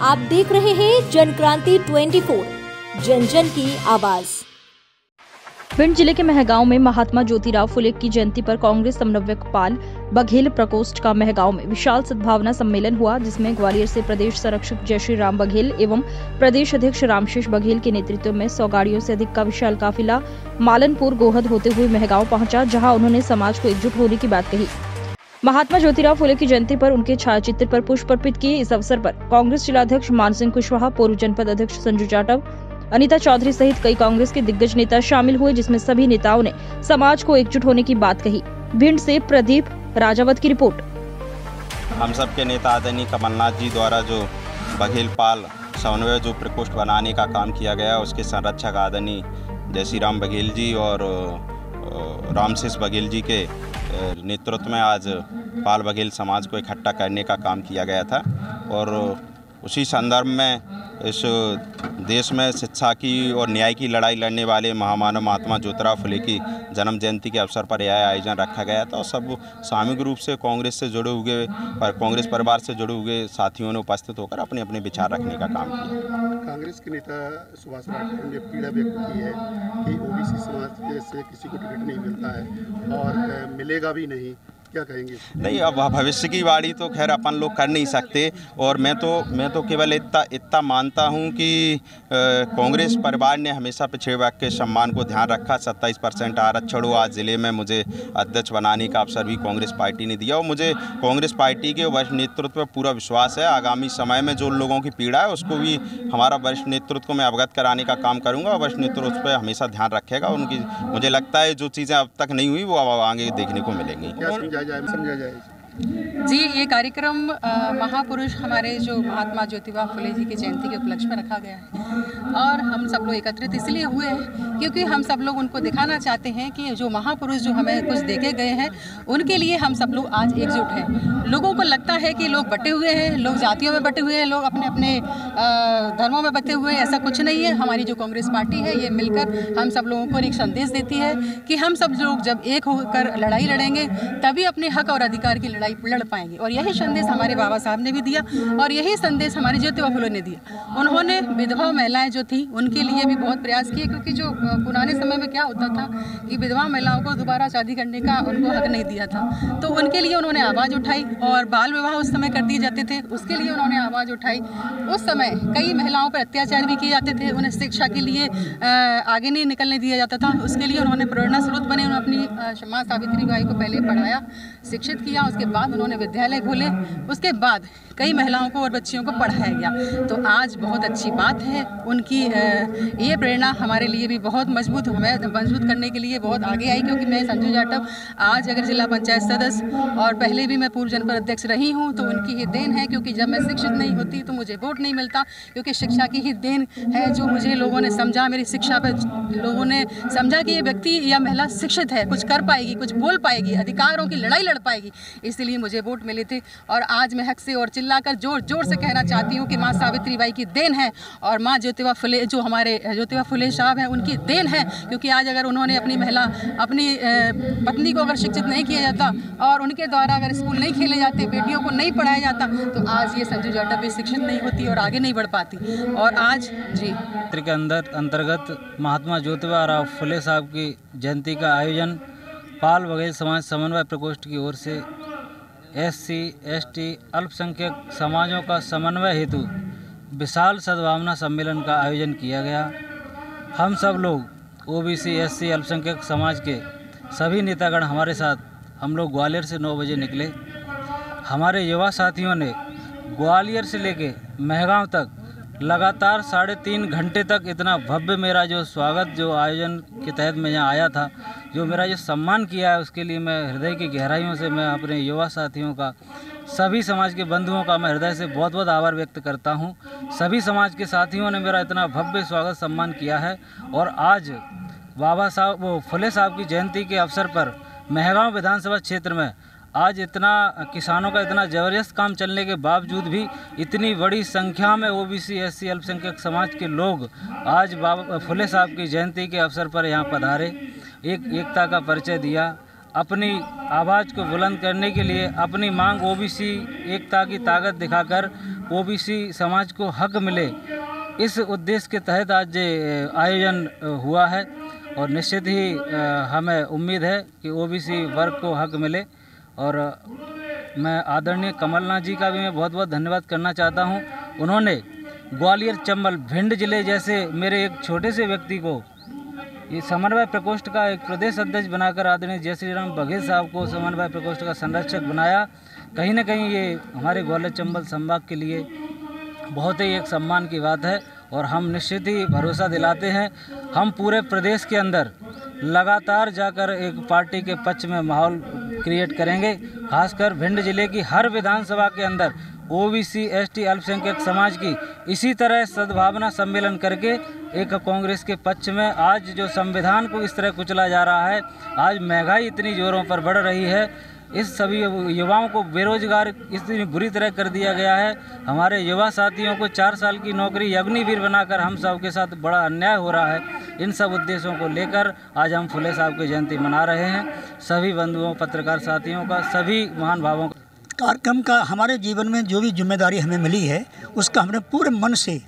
आप देख रहे हैं जनक्रांति 24, जन जन की आवाज। भिंड जिले के महगांव में महात्मा ज्योतिराव फुले की जयंती पर कांग्रेस समन्वयक पाल बघेल प्रकोष्ठ का महगांव में विशाल सद्भावना सम्मेलन हुआ, जिसमें ग्वालियर से प्रदेश संरक्षक जय श्री राम बघेल एवं प्रदेश अध्यक्ष रामशेष बघेल के नेतृत्व में 100 गाड़ियों से अधिक का विशाल काफिला मालनपुर गोहद होते हुए महगांव पहुंचा, जहां उन्होंने समाज को एकजुट होने की बात कही। महात्मा ज्योतिराव फुले की जयंती पर उनके छायाचित्र पर पुष्प अर्पित किए। इस अवसर पर कांग्रेस जिलाध्यक्ष मान सिंह कुशवाहा, पूर्व जनपद अध्यक्ष संजू जाटव, अनीता चौधरी सहित कई कांग्रेस के दिग्गज नेता शामिल हुए, जिसमें सभी नेताओं ने समाज को एकजुट होने की बात कही। भिंड से प्रदीप राजावत की रिपोर्ट। हम सब के नेता आदरणीय कमलनाथ जी द्वारा जो बघेल पाल समन्वय जो प्रकोष्ठ बनाने का काम किया गया, उसके संरक्षक आदरणीय जय श्री राम बघेल जी और रामशेष बघेल जी के नेतृत्व में आज पाल बघेल समाज को इकट्ठा करने का काम किया गया था। और उसी संदर्भ में इस देश में शिक्षा की और न्याय की लड़ाई लड़ने वाले महामानव महात्मा ज्योतिराव फुले की जन्म जयंती के अवसर पर यह आयोजन रखा गया था। और सब सामूहिक रूप से कांग्रेस से जुड़े हुए कांग्रेस परिवार से जुड़े हुए साथियों ने उपस्थित होकर अपने अपने विचार रखने का काम किया। कांग्रेस के नेता सुभाष राठौर ने पीड़ा व्यक्त की है कि ओबीसी समाज से किसी को टिकट नहीं मिलता है और मिलेगा भी नहीं, क्या कहेंगे? नहीं, अब भविष्य की वाणी तो खैर अपन लोग कर नहीं सकते। और मैं तो केवल इतना मानता हूं कि कांग्रेस परिवार ने हमेशा पिछड़े वर्ग के सम्मान को ध्यान रखा। 27% आरक्षण हो, आज ज़िले में मुझे अध्यक्ष बनाने का अवसर भी कांग्रेस पार्टी ने दिया। और मुझे कांग्रेस पार्टी के वरिष्ठ नेतृत्व पर पूरा विश्वास है। आगामी समय में जो लोगों की पीड़ा है उसको भी हमारा वरिष्ठ नेतृत्व को मैं अवगत कराने का काम करूँगा। वरिष्ठ नेतृत्व पर हमेशा ध्यान रखेगा। उनकी मुझे लगता है जो चीज़ें अब तक नहीं हुई वो अब आगे देखने को मिलेंगी। समझा जाए जी, ये कार्यक्रम महापुरुष हमारे जो महात्मा ज्योतिराव फुले जी की जयंती के उपलक्ष्य में रखा गया है। और हम सब लोग एकत्रित इसलिए हुए हैं क्योंकि हम सब लोग उनको दिखाना चाहते हैं कि जो महापुरुष जो हमें कुछ देके गए हैं, उनके लिए हम सब लोग आज एकजुट हैं। लोगों को लगता है कि लोग बटे हुए हैं, लोग जातियों में बटे हुए हैं, लोग अपने अपने धर्मों में बटे हुए हैं। ऐसा कुछ नहीं है। हमारी जो कांग्रेस पार्टी है, ये मिलकर हम सब लोगों को एक संदेश देती है कि हम सब लोग जब एक होकर लड़ाई लड़ेंगे तभी अपने हक और अधिकार की लड़ाई लड़ पाएंगे। और यही संदेश हमारे बाबा साहब ने भी दिया और यही संदेश हमारे ज्योतिराव फुले ने दिया। उन्होंने विधवा महिलाएं जो थी उनके लिए भी बहुत प्रयास किए, क्योंकि जो पुराने समय में क्या होता था कि विधवा महिलाओं को दोबारा शादी करने का उनको हक नहीं दिया था, तो उनके लिए उन्होंने आवाज़ उठाई। और बाल विवाह उस समय कर दिए जाते थे, उसके लिए उन्होंने आवाज़ उठाई। उस समय कई महिलाओं पर अत्याचार भी किए जाते थे, उन्हें शिक्षा के लिए आगे नहीं निकलने दिया जाता था। उसके लिए उन्होंने प्रेरणा स्रोत बने। उन्होंने अपनी माँ सावित्री बाई को पहले पढ़ाया, शिक्षित किया, उसके बाद उन्होंने विद्यालय खोले, उसके बाद कई महिलाओं को और बच्चियों को पढ़ाया गया। तो आज बहुत अच्छी बात है। उनकी ये प्रेरणा हमारे लिए भी बहुत मजबूत करने के लिए बहुत आगे आई। क्योंकि मैं संजू जाटव आज अगर जिला पंचायत सदस्य और पहले भी मैं पूर्व जनपद अध्यक्ष रही हूँ, तो उनकी ही देन है। क्योंकि जब मैं शिक्षित नहीं होती तो मुझे वोट नहीं मिलता, क्योंकि शिक्षा की ही देन है जो मुझे लोगों ने समझा। मेरी शिक्षा पर लोगों ने समझा कि ये व्यक्ति या महिला शिक्षित है, कुछ कर पाएगी, कुछ बोल पाएगी, अधिकारों की लड़ाई लड़ पाएगी, इसलिए मुझे वोट मिले थे। और आज मैं हक से और चिल्लाकर जोर जोर से कहना चाहती हूँ कि माँ सावित्री बाई की देन है और माँ ज्योतिराव फुले जो हमारे ज्योतिराव फुले साहब हैं उनकी देन है। क्योंकि आज अगर उन्होंने अपनी पत्नी को अगर शिक्षित नहीं किया जाता और उनके द्वारा अगर स्कूल नहीं खेले जाते, बेटियों को नहीं पढ़ाया जाता, तो आज ये संजू जाटव भी शिक्षित नहीं होती और आगे नहीं बढ़ पाती। और आज जी के अंतर्गत महात्मा ज्योतिराव फुले साहब की जयंती का आयोजन पाल बघेल समाज समन्वय प्रकोष्ठ की ओर से SC, ST अल्पसंख्यक समाजों का समन्वय हेतु विशाल सद्भावना सम्मेलन का आयोजन किया गया। हम सब लोग OBC, SC अल्पसंख्यक समाज के सभी नेतागण हमारे साथ, हम लोग ग्वालियर से 9 बजे निकले। हमारे युवा साथियों ने ग्वालियर से लेके महगांव तक लगातार 3.5 घंटे तक इतना भव्य मेरा जो स्वागत जो आयोजन के तहत मैं यहाँ आया था, जो मेरा जो सम्मान किया है, उसके लिए मैं हृदय की गहराइयों से मैं अपने युवा साथियों का, सभी समाज के बंधुओं का मैं हृदय से बहुत बहुत आभार व्यक्त करता हूँ। सभी समाज के साथियों ने मेरा इतना भव्य स्वागत सम्मान किया है। और आज बाबा साहब फुले साहब की जयंती के अवसर पर महगांव विधानसभा क्षेत्र में आज इतना किसानों का इतना ज़बरदस्त काम चलने के बावजूद भी इतनी बड़ी संख्या में OBC, SC अल्पसंख्यक समाज के लोग आज बाबा फुले साहब की जयंती के अवसर पर यहाँ पधारे, एकता का परिचय दिया। अपनी आवाज़ को बुलंद करने के लिए अपनी मांग OBC एकता की ताकत दिखाकर ओबीसी समाज को हक मिले, इस उद्देश्य के तहत आज आयोजन हुआ है। और निश्चित ही हमें उम्मीद है कि ओबीसी वर्ग को हक मिले। और मैं आदरणीय कमलनाथ जी का भी मैं बहुत बहुत धन्यवाद करना चाहता हूं। उन्होंने ग्वालियर, चंबल, भिंड जिले जैसे मेरे एक छोटे से व्यक्ति को ये समन्वय प्रकोष्ठ का एक प्रदेश अध्यक्ष बनाकर आदरणीय जय श्री राम बघेल साहब को समन्वय प्रकोष्ठ का संरक्षक बनाया। कहीं न कहीं ये हमारे ग्वालियर चंबल संभाग के लिए बहुत ही एक सम्मान की बात है। और हम निश्चित ही भरोसा दिलाते हैं, हम पूरे प्रदेश के अंदर लगातार जाकर एक पार्टी के पक्ष में माहौल क्रिएट करेंगे। खासकर भिंड जिले की हर विधानसभा के अंदर ओबीसी, एसटी, अल्पसंख्यक समाज की इसी तरह सद्भावना सम्मेलन करके एक कांग्रेस के पक्ष में आज जो संविधान को इस तरह कुचला जा रहा है, आज महंगाई इतनी जोरों पर बढ़ रही है, इस सभी युवाओं को बेरोजगार इतनी बुरी तरह कर दिया गया है, हमारे युवा साथियों को 4 साल की नौकरी अग्निवीर बनाकर हम सब के साथ बड़ा अन्याय हो रहा है। इन सब उद्देश्यों को लेकर आज हम फुले साहब की जयंती मना रहे हैं। सभी बंधुओं, पत्रकार साथियों का, सभी महान भावों का कार्यक्रम का हमारे जीवन में जो भी जिम्मेदारी हमें मिली है उसका हमने पूरे मन से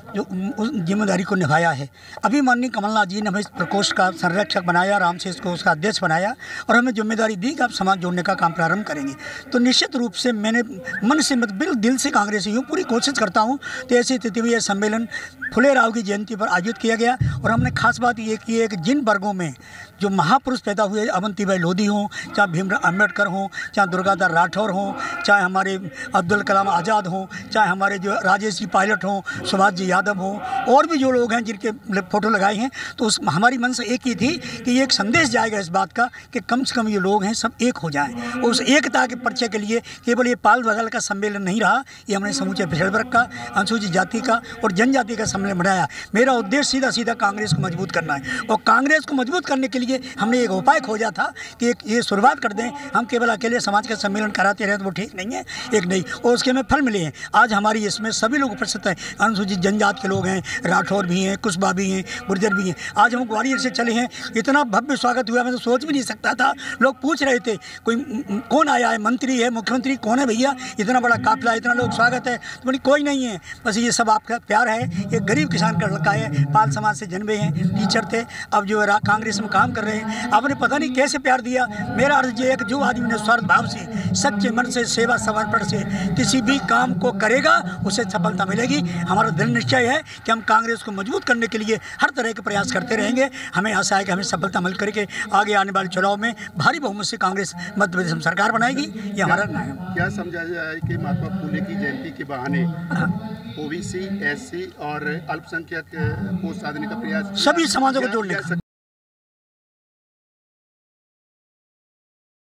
जो उस जिम्मेदारी को निभाया है। अभी माननीय कमलनाथ जी ने हमें इस प्रकोष्ठ का संरक्षक बनाया, आराम से इसको उसका अध्यक्ष बनाया और हमें जिम्मेदारी दी कि आप समाज जोड़ने का काम प्रारंभ करेंगे। तो निश्चित रूप से मैंने मन से दिल से कांग्रेसी हूँ, पूरी कोशिश करता हूँ। तो ऐसी स्थिति में यह सम्मेलन फुले राव की जयंती पर आयोजित किया गया और हमने खास बात ये की है कि जिन वर्गों में जो महापुरुष पैदा हुए, अवंतीबाई लोधी हों, चाहे भीमराव अम्बेडकर हों, चाहे दुर्गादास राठौर हों, चाहे हमारे अब्दुल कलाम आज़ाद हों, चाहे हमारे जो राजेश जी पायलट हों, सुभाष जी यादव हों, और भी जो लोग हैं जिनके फ़ोटो लगाए हैं, तो उस हमारी मन से एक ही थी कि ये एक संदेश जाएगा इस बात का कि कम से कम ये लोग हैं सब एक हो जाएं। उस एकता के परिचय के लिए केवल ये पाल बगल का सम्मेलन नहीं रहा, ये हमने समूचे पिछड़े वर्ग का, अनुसूचित जाति का और जनजाति का सम्मेलन बनाया। मेरा उद्देश्य सीधा कांग्रेस को मजबूत करना है और कांग्रेस को मजबूत करने के लिए हमने एक उपाय खोजा था कि एक ये शुरुआत कर दें। हम केवल अकेले समाज का सम्मेलन कराते रहे तो वो ठीक नहीं है, एक नहीं, और उसके हमें फल मिले हैं। आज हमारी इसमें सभी लोग उपस्थित हैं, अनुसूचित जनजाति के लोग हैं, राठौर भी हैं, कुशबा भी हैं, गुर्जर भी हैं। आज हम ग्वालियर से चले हैं, इतना भव्य स्वागत हुआ, मैं तो सोच भी नहीं सकता था। लोग पूछ रहे थे कोई कौन आया है, मंत्री है, मुख्यमंत्री कौन है भैया, इतना बड़ा काफिला, इतना लोग स्वागत है। तो बोली कोई नहीं है, बस ये सब आपका प्यार है। एक गरीब किसान का लड़का है, पाल समाज से जन्मे हैं, टीचर थे, अब जो कांग्रेस में काम कर रहे हैं। आपने पता नहीं कैसे प्यार दिया। मेरा अर्ज ये है कि जो आदमी ने स्वार्थ भाव से, सच्चे मन से, सेवा समर्पण से किसी भी काम को करेगा उसे सफलता मिलेगी। हमारा दृढ़ निश्चय है कि हम कांग्रेस को मजबूत करने के लिए हर तरह के प्रयास करते रहेंगे। हमें आशा है कि हमें सफलता मिल करके आगे आने वाले चुनाव में भारी बहुमत से कांग्रेस मध्य प्रदेश में सरकार बनाएगी। ये हमारा क्या समझा जाए कि महात्मा फुले की जयंती के बहाने ओबीसी, एससी और अल्पसंख्यक को साधने का प्रयास सभी समाजों को जोड़ने का